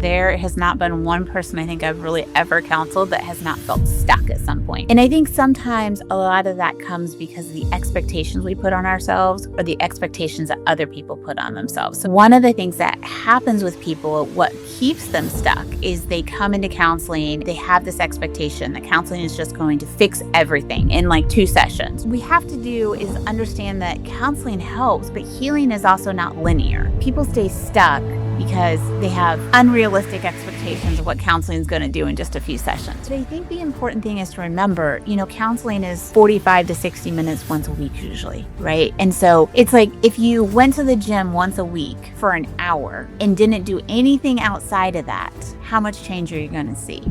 there has not been one person I think I've really ever counseled that has not felt stuck at some point. And I think sometimes a lot of that comes because of the expectations we put on ourselves or the expectations that other people put on themselves. So one of the things that happens with people, what keeps them stuck, is they come into counseling, they have this expectation that counseling is just going to fix everything in like 2 sessions. What we have to do is understand that counseling helps, but healing is also not linear. People stay stuck because they have unrealistic expectations of what counseling is going to do in just a few sessions. But I think the important thing is to remember, counseling is 45 to 60 minutes once a week usually, right? And so it's like if you went to the gym once a week for an hour and didn't do anything outside of that, how much change are you going to see?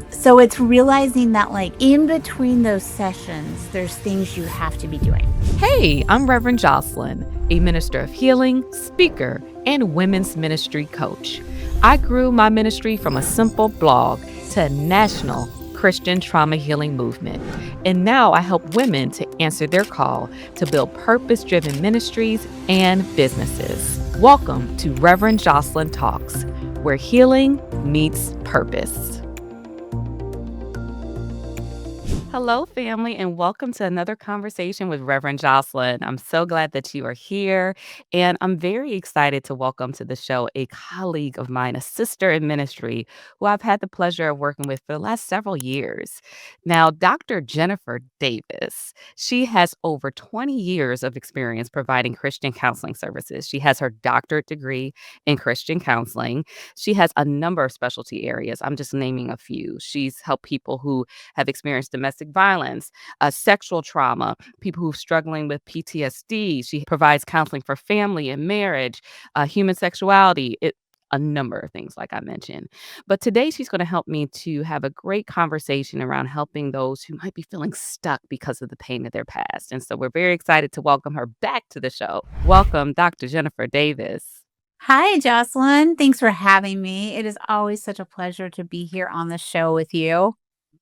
So it's realizing that like in between those sessions, there's things you have to be doing. Hey, I'm Reverend Jocelyn, a minister of healing, speaker, and women's ministry coach. I grew my ministry from a simple blog to a national Christian trauma healing movement. And now I help women to answer their call to build purpose-driven ministries and businesses. Welcome to Reverend Jocelyn Talks, where healing meets purpose. Hello, family, and welcome to another conversation with Reverend Jocelyn. I'm so glad that you are here, and I'm very excited to welcome to the show a colleague of mine, a sister in ministry, who I've had the pleasure of working with for the last several years. Now, Dr. Jennifer Davis, she has over 20 years of experience providing Christian counseling services. She has her doctorate degree in Christian counseling. She has a number of specialty areas. I'm just naming a few. She's helped people who have experienced domestic violence, sexual trauma, people who are struggling with PTSD. She provides counseling for family and marriage, human sexuality, a number of things, like I mentioned. But today she's going to help me to have a great conversation around helping those who might be feeling stuck because of the pain of their past. And so we're very excited to welcome her back to the show. Welcome, Dr. Jennifer Davis. Hi, Jocelyn. Thanks for having me. It is always such a pleasure to be here on the show with you.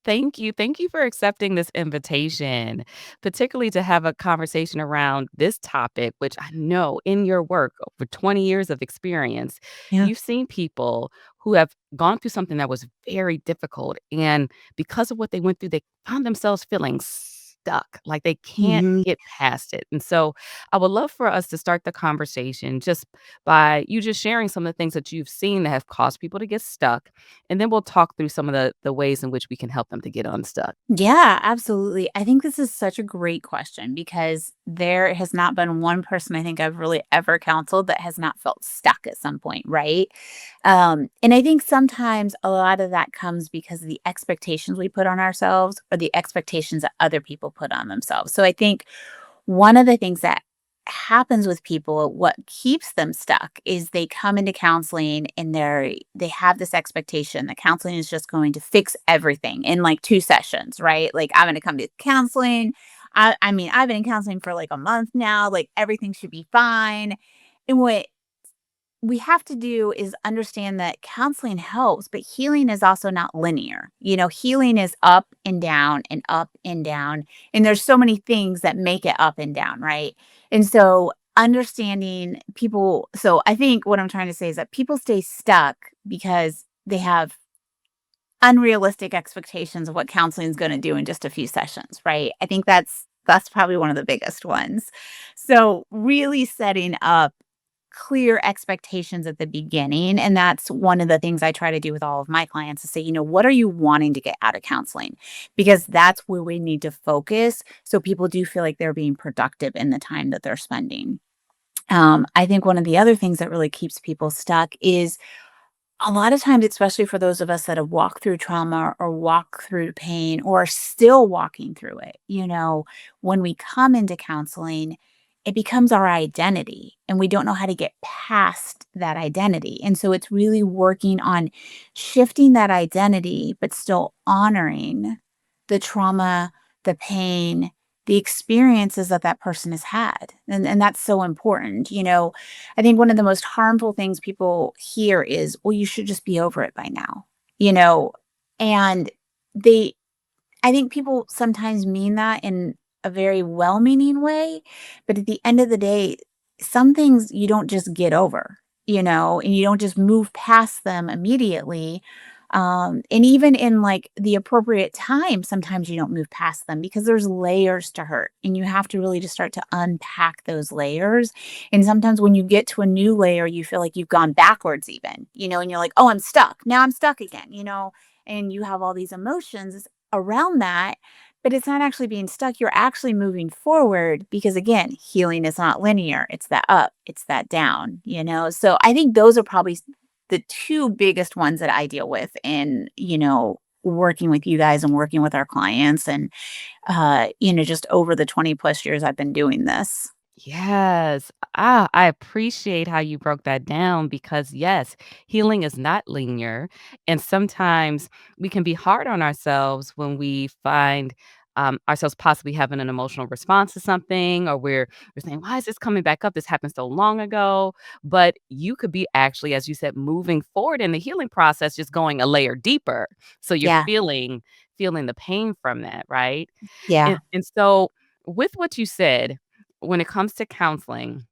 Thank you. Thank you for accepting this invitation, particularly to have a conversation around this topic, which I know in your work over 20 years of experience, Yeah. you've seen people who have gone through something that was very difficult. And because of what they went through, they found themselves feeling stuck, like they can't Mhm. get past it. And so I would love for us to start the conversation just by you just sharing some of the things that you've seen that have caused people to get stuck. And then we'll talk through some of the ways in which we can help them to get unstuck. Yeah, absolutely. I think this is such a great question because there has not been one person I think I've really ever counseled that has not felt stuck at some point, right? And I think sometimes a lot of that comes because of the expectations we put on ourselves or the expectations that other people put on themselves. So I think one of the things that happens with people, what keeps them stuck is they come into counseling and they have this expectation that counseling is just going to fix everything in like 2 sessions, right? Like I'm going to come to counseling. I mean, I've been in counseling for like a month now, like everything should be fine. And what we have to do is understand that counseling helps, but healing is also not linear. Healing is up and down and up and down. And there's so many things that make it up and down, right? And so understanding people, so I think what I'm trying to say is that people stay stuck because they have unrealistic expectations of what counseling is going to do in just a few sessions, right? I think that's probably one of the biggest ones. So really setting up clear expectations at the beginning. And that's one of the things I try to do with all of my clients to say, what are you wanting to get out of counseling? Because that's where we need to focus so people do feel like they're being productive in the time that they're spending. I think one of the other things that really keeps people stuck is a lot of times, especially for those of us that have walked through trauma or walked through pain or are still walking through it, when we come into counseling, it becomes our identity and we don't know how to get past that identity. And so it's really working on shifting that identity, but still honoring the trauma, the pain, the experiences that that person has had. And that's so important. I think one of the most harmful things people hear is, well, you should just be over it by now, you know, and they, I think people sometimes mean that in a very well meaning way. But at the end of the day, some things you don't just get over. and you don't just move past them immediately. And even in like the appropriate time, sometimes you don't move past them because there's layers to hurt and you have to really just start to unpack those layers. And sometimes when you get to a new layer, you feel like you've gone backwards, even, and you're like, oh, I'm stuck. Now I'm stuck again, and you have all these emotions around that. But it's not actually being stuck. You're actually moving forward because, again, healing is not linear. It's that up, it's that down. So I think those are probably the two biggest ones that I deal with in working with you guys and working with our clients and just over the 20 plus years I've been doing this. Yes. I appreciate how you broke that down because, yes, healing is not linear. And sometimes we can be hard on ourselves when we find ourselves possibly having an emotional response to something, or we're saying, why is this coming back up? This happened so long ago. But you could be actually, as you said, moving forward in the healing process, just going a layer deeper. So you're Yeah. feeling the pain from that, right? Yeah. And so with what you said, when it comes to counseling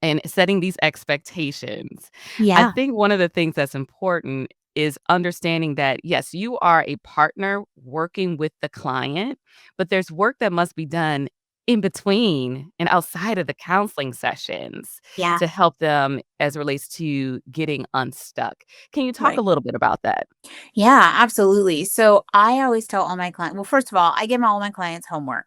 and setting these expectations, I Yeah. think one of the things that's important is understanding that, yes, you are a partner working with the client, but there's work that must be done in between and outside of the counseling sessions Yeah. to help them as it relates to getting unstuck. Can you talk a Right. little bit about that? Yeah, absolutely. So I always tell all my clients, well, first of all, I give all my clients homework.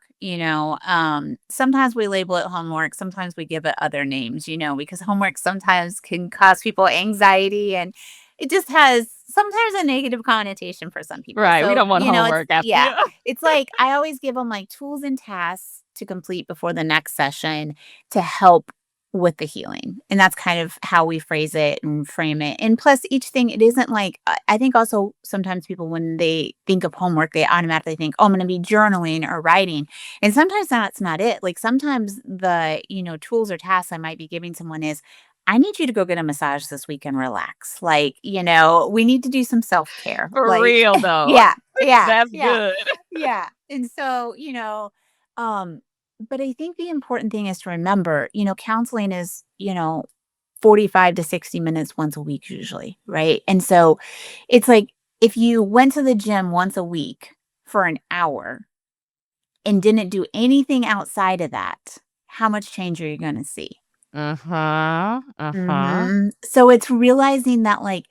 Sometimes we label it homework, sometimes we give it other names, because homework sometimes can cause people anxiety and it just has sometimes a negative connotation for some people. Right. We So, don't want it's, homework after yeah, you. it's like I always give them like tools and tasks to complete before the next session to help with the healing. And that's kind of how we phrase it and frame it. And plus, each thing, it isn't like, I think also sometimes people, when they think of homework, they automatically think, oh, I'm going to be journaling or writing. And sometimes that's not it. Like sometimes the tools or tasks I might be giving someone is, I need you to go get a massage this week and relax. We need to do some self care. For real, though. Yeah, yeah, That's yeah, good. yeah. And so, um, but I think the important thing is to remember, counseling is 45 to 60 minutes once a week usually, right? And so it's like if you went to the gym once a week for an hour and didn't do anything outside of that, how much change are you going to see? Uh-huh, uh-huh. So it's realizing that like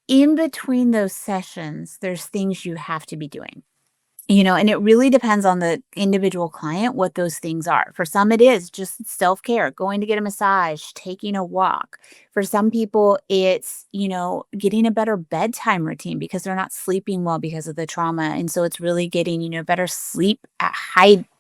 in between those sessions, there's things you have to be doing. And it really depends on the individual client what those things are. For some, it is just self care, going to get a massage, taking a walk. For some people, it's getting a better bedtime routine because they're not sleeping well because of the trauma. And so it's really getting better sleep at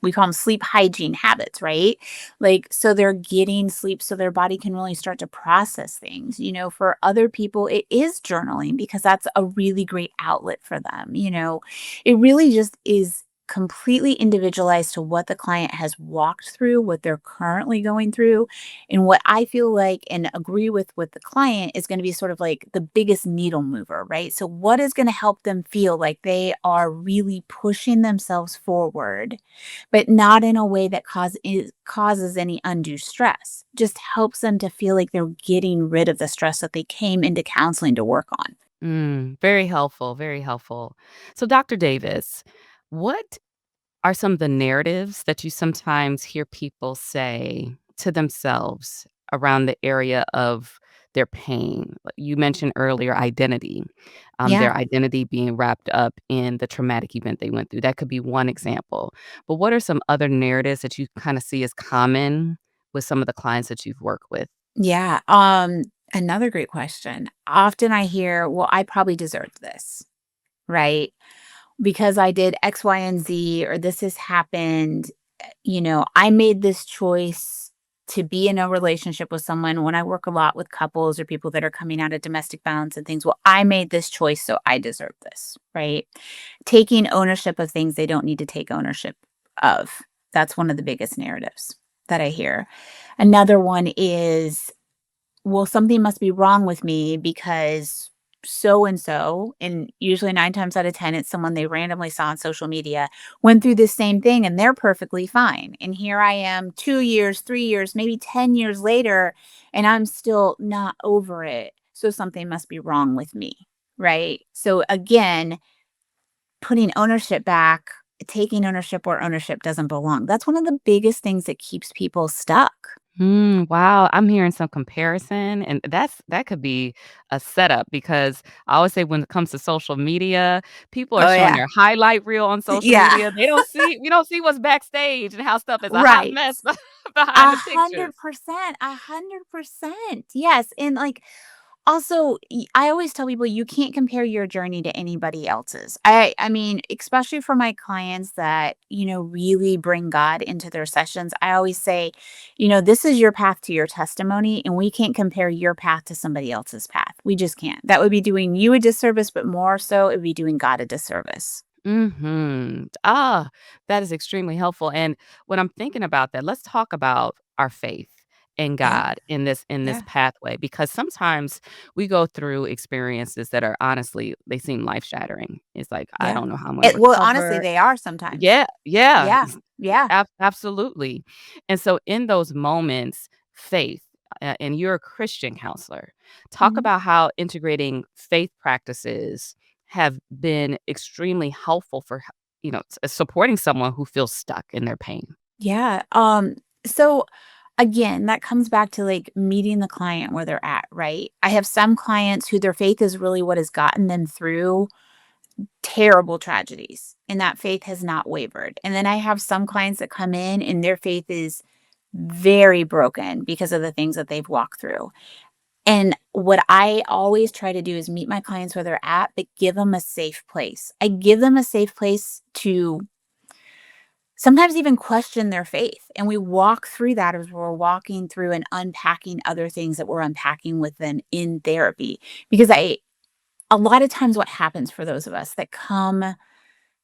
we call them sleep hygiene habits, right? Like, so they're getting sleep so their body can really start to process things. For other people, it is journaling because that's a really great outlet for them. It really just is completely individualized to what the client has walked through, what they're currently going through, and what I feel like and agree with the client is going to be sort of like the biggest needle mover, right? So what is going to help them feel like they are really pushing themselves forward, but not in a way that causes any undue stress. Just helps them to feel like they're getting rid of the stress that they came into counseling to work on. Very helpful, very helpful. So, Dr. Davis, what are some of the narratives that you sometimes hear people say to themselves around the area of their pain? You mentioned earlier identity, Yeah. their identity being wrapped up in the traumatic event they went through. That could be one example. But what are some other narratives that you kind of see as common with some of the clients that you've worked with? Yeah. Another great question. Often I hear, well, I probably deserved this, right? Because I did X, Y, and Z, or this has happened. I made this choice to be in a relationship with someone when I work a lot with couples or people that are coming out of domestic violence and things. Well, I made this choice, so I deserve this, right? Taking ownership of things they don't need to take ownership of. That's one of the biggest narratives that I hear. Another one is, well, something must be wrong with me because so and so, and usually 9 times out of 10, it's someone they randomly saw on social media, went through this same thing and they're perfectly fine. And here I am 2 years, 3 years, maybe 10 years later, and I'm still not over it. So something must be wrong with me, right? So again, putting ownership back, taking ownership where ownership doesn't belong. That's one of the biggest things that keeps people stuck. Wow, I'm hearing some comparison, and that could be a setup because I always say when it comes to social media, people are Oh, showing yeah. their highlight reel on social Yeah. media. They don't see we don't see what's backstage and how stuff is a hot Right. mess behind the pictures. 100%, 100%. Yes, and, like, also, I always tell people you can't compare your journey to anybody else's. I mean, especially for my clients that, really bring God into their sessions, I always say, "This is your path to your testimony, and we can't compare your path to somebody else's path. We just can't. That would be doing you a disservice, but more so, it would be doing God a disservice." Mhm. That is extremely helpful, and when I'm thinking about that, let's talk about our faith in Yeah, God in this yeah, pathway, because sometimes we go through experiences that are honestly they seem life-shattering. It's like, "I yeah. don't know how I'm gonna Well, honestly, recover." they are sometimes. Yeah, yeah, Yeah, yeah. absolutely, and so in those moments, faith, and you're a Christian counselor, talk Mhm. about how integrating faith practices have been extremely helpful for supporting someone who feels stuck in their pain. Yeah. So again, that comes back to like meeting the client where they're at, right? I have some clients who their faith is really what has gotten them through terrible tragedies, and that faith has not wavered. And then I have some clients that come in and their faith is very broken because of the things that they've walked through. And what I always try to do is meet my clients where they're at, but give them a safe place. I give them a safe place to sometimes even question their faith. And we walk through that as we're walking through and unpacking other things that we're unpacking with them in therapy. Because a lot of times, what happens for those of us that come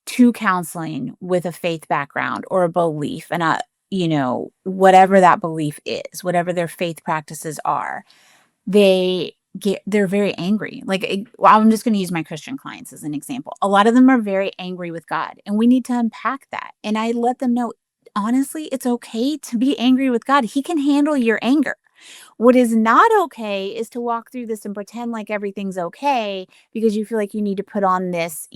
to counseling with a faith background or a belief and whatever that belief is, whatever their faith practices are, they're very angry. Like, well, I'm just gonna use my Christian clients as an example. A lot of them are very angry with God, and we need to unpack that, and I let them know, honestly, it's okay to be angry with God. He can handle your anger. What is not okay is to walk through this and pretend like everything's okay because you feel like you need to put on this,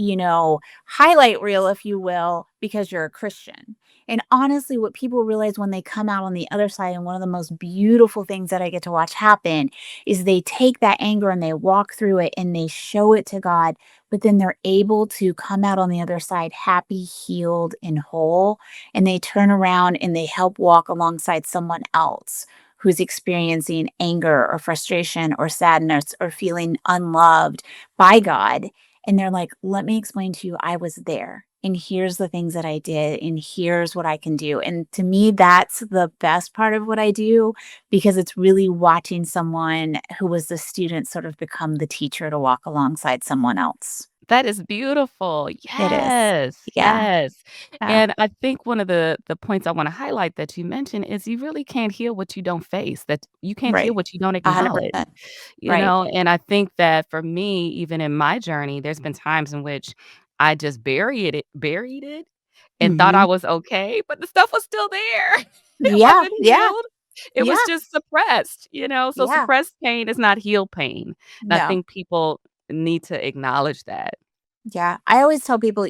highlight reel, if you will, because you're a Christian. And honestly, what people realize when they come out on the other side, and one of the most beautiful things that I get to watch happen is they take that anger and they walk through it and they show it to God, but then they're able to come out on the other side happy, healed, and whole. And they turn around and they help walk alongside someone else who's experiencing anger or frustration or sadness or feeling unloved by God. And they're like, let me explain to you, I was there. And here's the things that I did, and here's what I can do. And to me, that's the best part of what I do because it's really watching someone who was the student sort of become the teacher to walk alongside someone else. That is beautiful. It is. Yes, Yeah. yes. Yeah. And I think one of the points I wanna highlight that you mentioned is you really can't heal what you don't face, that you can't heal Right. what you don't acknowledge, 100%. Right. and I think that for me, even in my journey, there's been times in which I just buried it and thought I Hmm. was okay, but the stuff was still there. It Yeah. wasn't Yeah. healed. It Yeah. was just suppressed, so Yeah. suppressed pain is not healed pain, and I No. think people need to acknowledge that. Yeah. I always tell people,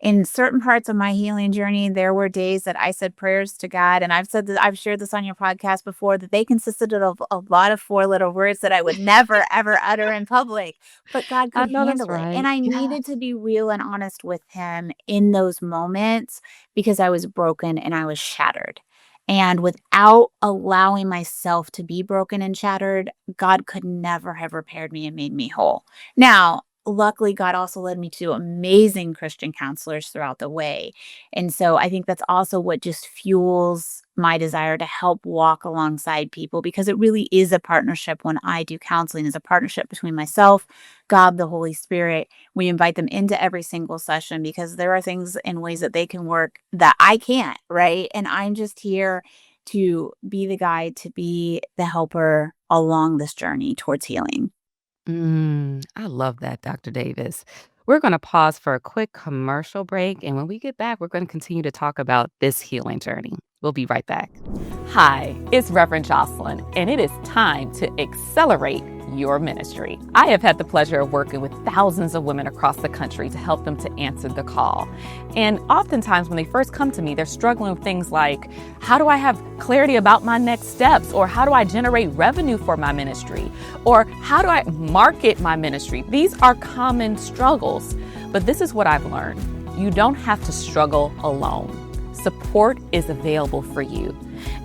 in certain parts of my healing journey, there were days that I said prayers to God. And I've said that I've shared this on your podcast before that they consisted of a lot of four-letter words that I would never, ever utter in public, but God I could know that's handle it. And right. I Yeah. needed to be real and honest with Him in those moments because I was broken and I was shattered. And without allowing myself to be broken and shattered, God could never have repaired me and made me whole. Now, luckily, God also led me to amazing Christian counselors throughout the way. And so I think that's also what just fuels my desire to help walk alongside people because it really is a partnership when I do counseling is a partnership between myself, God, the Holy Spirit. We invite them into every single session because there are things and ways that they can work that I can't, right? And I'm just here to be the guide, to be the helper along this journey towards healing. I love that, Dr. Davis. We're going to pause for a quick commercial break. And when we get back, we're going to continue to talk about this healing journey. We'll be right back. Hi, it's Reverend Jocelyn, and it is time to accelerate your ministry. I have had the pleasure of working with thousands of women across the country to help them to answer the call. And oftentimes, when they first come to me, they're struggling with things like, how do I have clarity about my next steps? Or how do I generate revenue for my ministry? Or how do I market my ministry? These are common struggles. But this is what I've learned. You don't have to struggle alone. Support is available for you.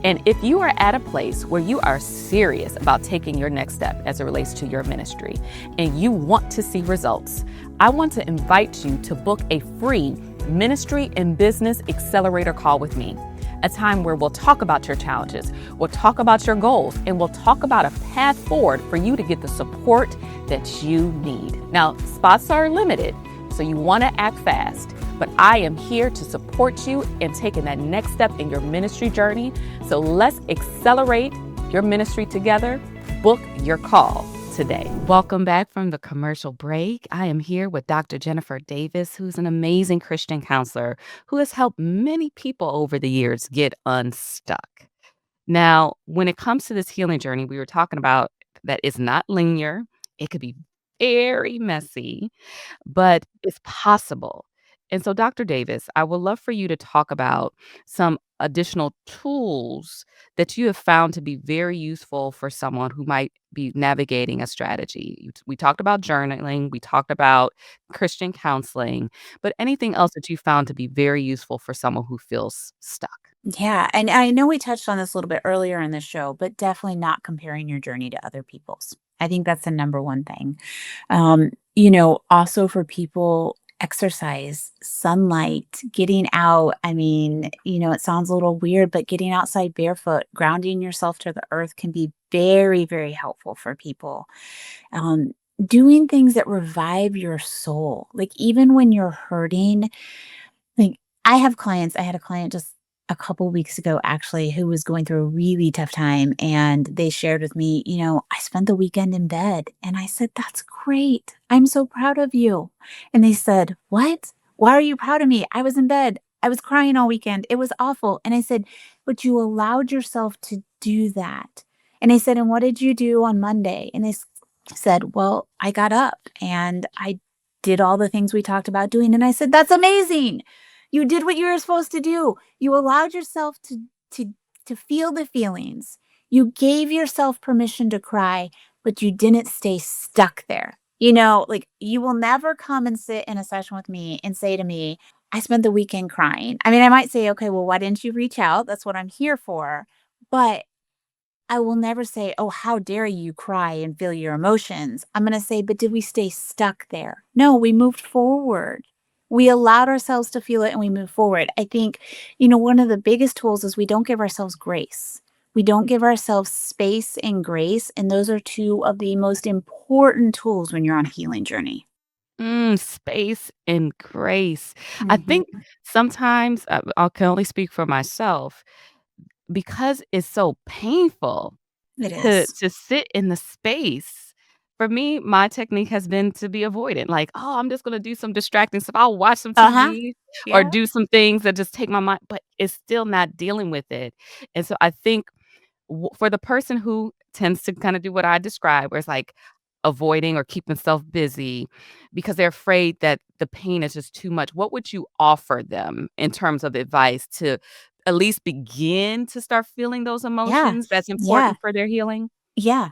And if you are at a place where you are serious about taking your next step as it relates to your ministry and you want to see results, I want to invite you to book a free Ministry and Business Accelerator call with me. A time where we'll talk about your challenges, we'll talk about your goals, and we'll talk about a path forward for you to get the support that you need. Now, spots are limited, so you want to act fast. But I am here to support you in taking that next step in your ministry journey. So let's accelerate your ministry together. Book your call today. Welcome back from the commercial break. I am here with Dr. Jennifer Davis, who's an amazing Christian counselor who has helped many people over the years get unstuck. Now, when it comes to this healing journey, we were talking about that it's not linear. It could be very messy, but it's possible. And so, Dr. Davis, I would love for you to talk about some additional tools that you have found to be very useful for someone who might be navigating a strategy. We talked about journaling, we talked about Christian counseling, but anything else that you found to be very useful for someone who feels stuck? Yeah, and I know we touched on this a little bit earlier in the show, but definitely not comparing your journey to other people's. I think that's the number one thing. Also for people, exercise, sunlight, getting out. I mean, it sounds a little weird, but getting outside barefoot, grounding yourself to the earth can be very, very helpful for people. Um, Doing things that revive your soul, like even when you're hurting, like, I had a client just a couple weeks ago actually who was going through a really tough time, and they shared with me, "I spent the weekend in bed." And I said, "That's great. I'm so proud of you." And they said, "What? Why are you proud of me? I was in bed. I was crying all weekend. It was awful." And I said, "But you allowed yourself to do that." And I said, "And what did you do on Monday?" And said, "Well, I got up and I did all the things we talked about doing." And I said, "That's amazing. You did what you were supposed to do. You allowed yourself to to feel the feelings. You gave yourself permission to cry, but you didn't stay stuck there." Like you will never come and sit in a session with me and say to me, "I spent the weekend crying." I mean, I might say, "Okay, well, why didn't you reach out? That's what I'm here for." But I will never say, "Oh, how dare you cry and feel your emotions." I'm going to say, "But did we stay stuck there?" No, we moved forward. We allowed ourselves to feel it and we moved forward. I think, one of the biggest tools is we don't give ourselves grace. We don't give ourselves space and grace. And those are two of the most important tools when you're on a healing journey. Space and grace. I think Mhm. sometimes I can only speak for myself because it's so painful It to is. sit in the space. For me, my technique has been to be avoidant, like, "Oh, I'm just gonna do some distracting stuff. I'll watch some Uh huh. TV or Yeah. do some things that just take my mind," but it's still not dealing with it. And so I think for the person who tends to kinda do what I described, where it's like avoiding or keeping themselves busy because they're afraid that the pain is just too much, what would you offer them in terms of advice to at least begin to start feeling those Yeah. emotions that's Yeah. important for their healing? Yeah.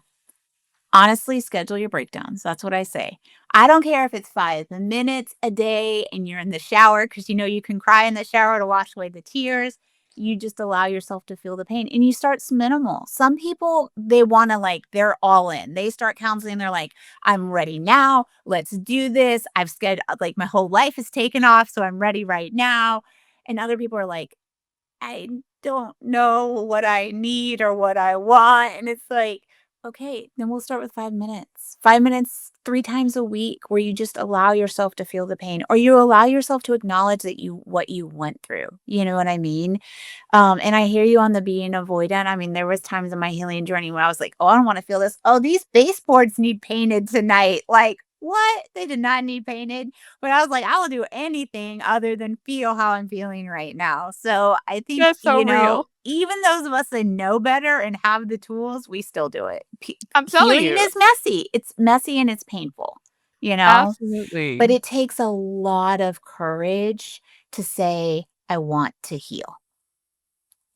Honestly, schedule your breakdowns. That's what I say. I don't care if it's 5 minutes a day and you're in the shower because you can cry in the shower to wash away the tears. You just allow yourself to feel the pain and you start minimal. Some people, they want to they're all in. They start counseling. They're like, "I'm ready now. Let's do this. I've scheduled, my whole life is taken off. So I'm ready right now." And other people are like, "I don't know what I need or what I want." And it's like, Okay, then we'll start with 5 minutes. 5 minutes 3 times a week where you just allow yourself to feel the pain or you allow yourself to acknowledge that you what you went through. You know what I mean? And I hear you on the being avoidant. I mean, there was times in my healing journey where I was like, "Oh, I don't wanna feel this. Oh, these baseboards need painted tonight." Like, what? They did not need painted. But I was like, "I will do anything other than feel how I'm feeling right now." So, I think, That's so real. even those of us that know better and have the tools, we still do it. I'm telling Healing you. is messy. It's messy and it's painful, you know? But Absolutely. it takes a lot of courage to say, "I want to heal."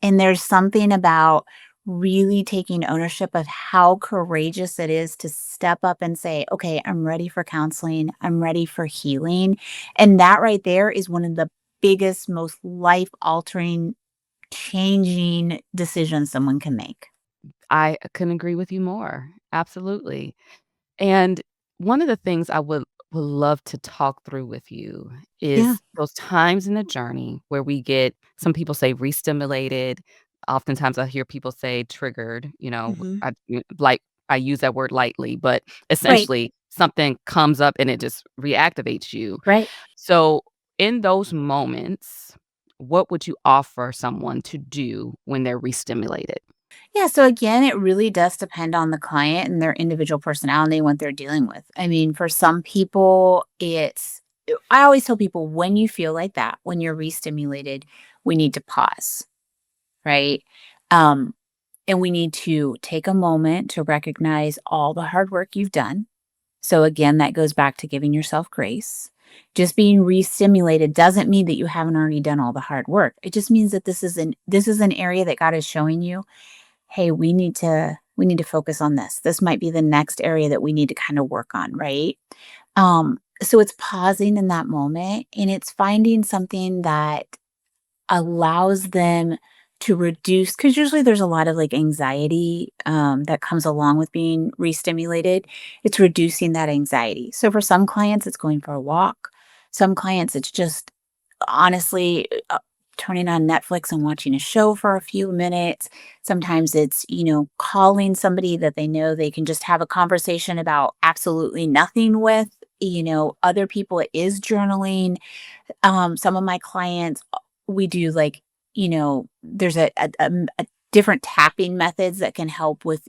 And there's something about really taking ownership of how courageous it is to step up and say, okay, I'm ready for counseling. I'm ready for healing. And that right there is one of the biggest, most life altering, changing decisions someone can make. I couldn't agree with you more. Absolutely. And one of the things I would love to talk through with you Yeah. is those times in the journey where we get some people say re-stimulated. Oftentimes I hear people say triggered, Hmm. like I use that word lightly, but Right. essentially something comes up and it just reactivates you. Right. So in those moments, what would you offer someone to do when they're re-stimulated? Yeah, so again, it really does depend on the client and their individual personality and what they're dealing with. I mean, for some people, I always tell people when you feel like that, when you're re-stimulated, we need to pause, right? Um, and we need to take a moment to recognize all the hard work you've done. So again, that goes back to giving yourself grace. Just being re-stimulated doesn't mean that you haven't already done all the hard work. It just means that this is an area that God is showing you, hey, we need to focus on this. This might be the next area that we need to kind of work on, right? So it's pausing in that moment and it's finding something that allows them to reduce because usually there's a lot of like anxiety that comes along with being re-stimulated. It's reducing that anxiety. So for some clients, it's going for a walk. Some clients, it's just honestly, turning on Netflix and watching a show for a few minutes. Sometimes it's, calling somebody that they know they can just have a conversation about absolutely nothing with. Other people, it is journaling. Some of my clients, we do like, there's a different tapping methods that can help with,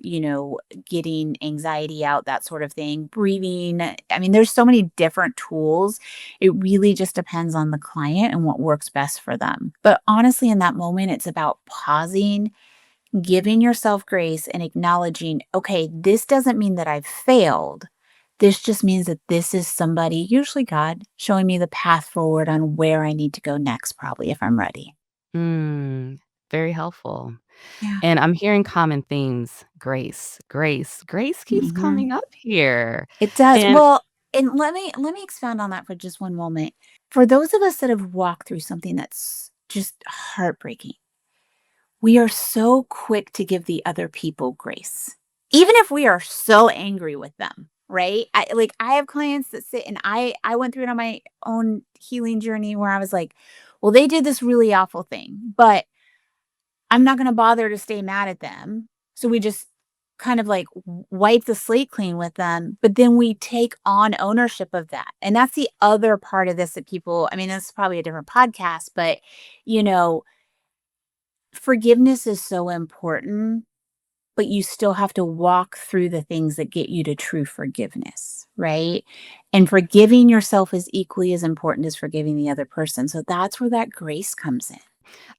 getting anxiety out, that sort of thing. Breathing. I mean, there's so many different tools. It really just depends on the client and what works best for them. But honestly, in that moment, it's about pausing, giving yourself grace and acknowledging, okay, this doesn't mean that I've failed. This just means that this is somebody, usually God, showing me the path forward on where I need to go next, probably if I'm ready. Mm, very helpful. Yeah. And I'm hearing common themes. Grace, grace, grace keeps Hmm. coming up here. It does. And Well, and let me expound on that for just one moment. For those of us that have walked through something that's just heartbreaking, we are so quick to give the other people grace, even if we are so angry with them, right? I have clients that sit and I went through it on my own healing journey where I was like, well, they did this really awful thing, but I'm not going to bother to stay mad at them. So we just kind of like wipe the slate clean with them, but then we take on ownership of that. And that's the other part of this that people, I mean, this is probably a different podcast, but you know, forgiveness is so important, but you still have to walk through the things that get you to true forgiveness, right? And forgiving yourself is equally as important as forgiving the other person. So that's where that grace comes in.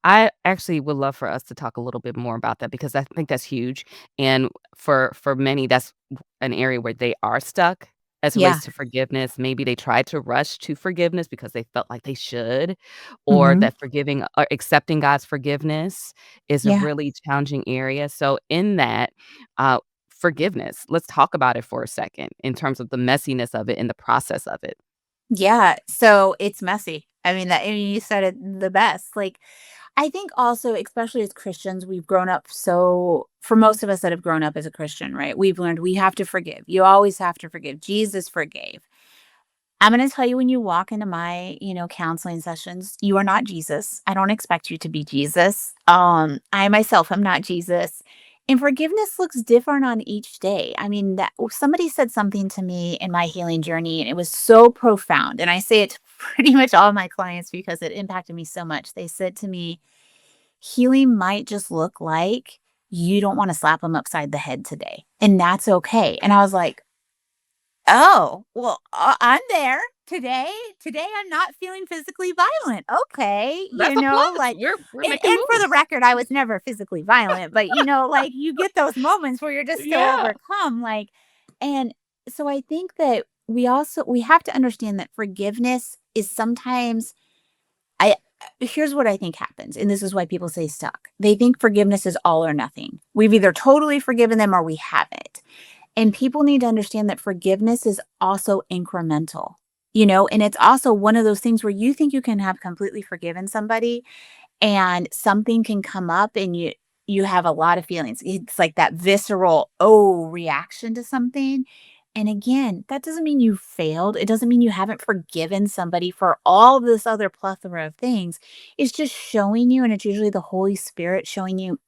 I actually would love for us to talk a little bit more about that because I think that's huge. And for many, that's an area where they are stuck as it Yeah. relates to forgiveness. Maybe they tried to rush to forgiveness because they felt like they should, or Hmm. that forgiving or accepting God's forgiveness is a Yeah. really challenging area. So in that, uh, forgiveness, let's talk about it for a second in terms of the messiness of it and the process of it. Yeah. So it's messy. I mean, you said it the best. Like, I think also, especially as Christians, we've grown up so, for most of us that have grown up as a Christian, right? We've learned we have to forgive. You always have to forgive. Jesus forgave. I'm going to tell you when you walk into my, counseling sessions, you are not Jesus. I don't expect you to be Jesus. I myself am not Jesus. And forgiveness looks different on each day. I mean, that somebody said something to me in my healing journey, and it was so profound. And I say it to pretty much all my clients because it impacted me so much. They said to me, healing might just look like you don't want to slap them upside the head today. And that's okay. And I was like, oh, well, I'm there today. Today I'm not feeling physically violent. Okay, That's a plus. like, We're making and for the moves. record, I was never physically violent, but like you get those moments where you're just so Yeah. overcome, like, and so I think that we have to understand that forgiveness is sometimes I here's what I think happens, and this is why people say stuck. They think forgiveness is all or nothing. We've either totally forgiven them or we haven't. And people need to understand that forgiveness is also incremental, and it's also one of those things where you think you can have completely forgiven somebody and something can come up and you have a lot of feelings. It's like that visceral oh reaction to something. And again, that doesn't mean you failed. It doesn't mean you haven't forgiven somebody for all this other plethora of things. It's just showing you, and it's usually the Holy Spirit showing you,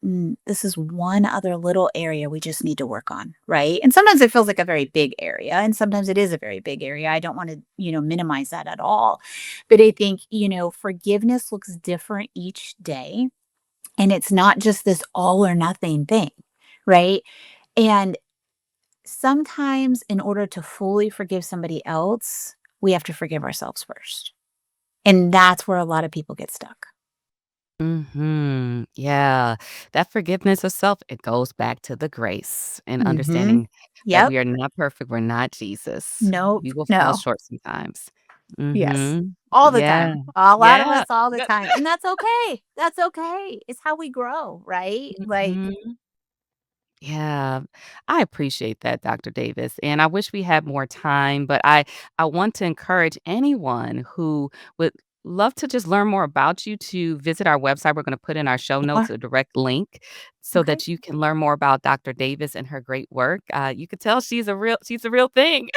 this is one other little area we just need to work on, right? And sometimes it feels like a very big area, and sometimes it is a very big area. I don't want to, minimize that at all. But I think, forgiveness looks different each day. And it's not just this all or nothing thing, right? And sometimes, in order to fully forgive somebody else, we have to forgive ourselves first. And that's where a lot of people get stuck. Mhm. Yeah. That forgiveness of self, it goes back to the grace and Mhm. understanding that Yep. we are not perfect. We're not Jesus. Nope. We will fall No. short sometimes. Yes. Mhm. All the Yeah. time. A lot of Yeah. us all the That time. And that's okay. That's okay. It's how we grow, right? Like, Mhm. Yeah, I appreciate that, Dr. Davis, and I wish we had more time, but I want to encourage anyone who would love to just learn more about you to visit our website. We're going to put in our show notes more. a direct link so Okay. that you can learn more about Dr. Davis and her great work. You could tell she's a real thing.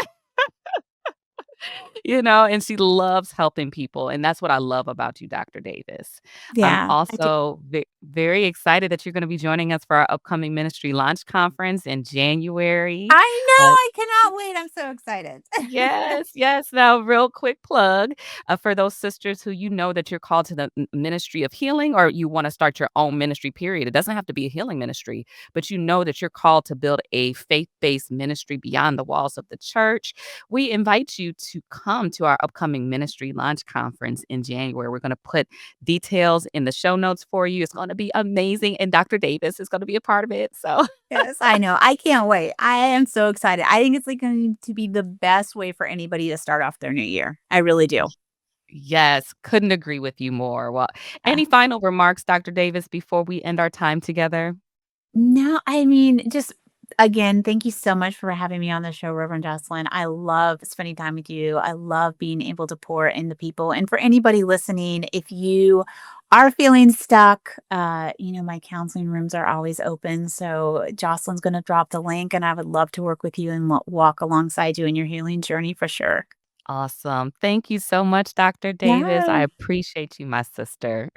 And she loves helping people, and that's what I love about you, Dr. Davis. I'm Yeah. I do. also very excited that you're gonna be joining us for our upcoming ministry launch conference in January. I know. Uh I cannot wait. I'm so excited. Yes, yes. Now, real quick plug, for those sisters who you know that you're called to the ministry of healing, or you want to start your own ministry, period. It doesn't have to be a healing ministry, but you know that you're called to build a faith based ministry beyond the walls of the church. We invite you to come to our upcoming ministry launch conference in January. We're going to put details in the show notes for you. It's going to be amazing. And Dr. Davis is going to be a part of it. So, Yes, I know. I can't wait. I am so excited. I think it's like going to be the best way for anybody to start off their new year. I really do. yes, couldn't agree with you more. Well, Uh, any final remarks, Dr. Davis, before we end our time together? no, I mean, just again, thank you so much for having me on the show, Reverend Jocelyn. I love spending time with you. I love being able to pour into people. And for anybody listening, if you are feeling stuck, my counseling rooms are always open. So Jocelyn's going to drop the link, and I would love to work with you and walk alongside you in your healing journey for sure. Awesome. Thank you so much, Dr. Davis. I Yeah. appreciate you, my sister.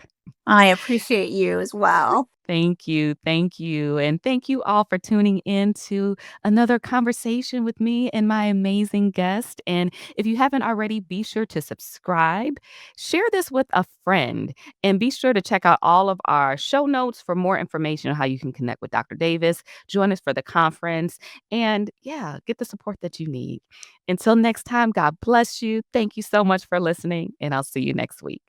I appreciate you as well. Thank you. Thank you. And thank you all for tuning in to another conversation with me and my amazing guest. And if you haven't already, be sure to subscribe, share this with a friend, and be sure to check out all of our show notes for more information on how you can connect with Dr. Davis, join us for the conference, and yeah, get the support that you need. Until next time, God bless you. Thank you so much for listening, and I'll see you next week.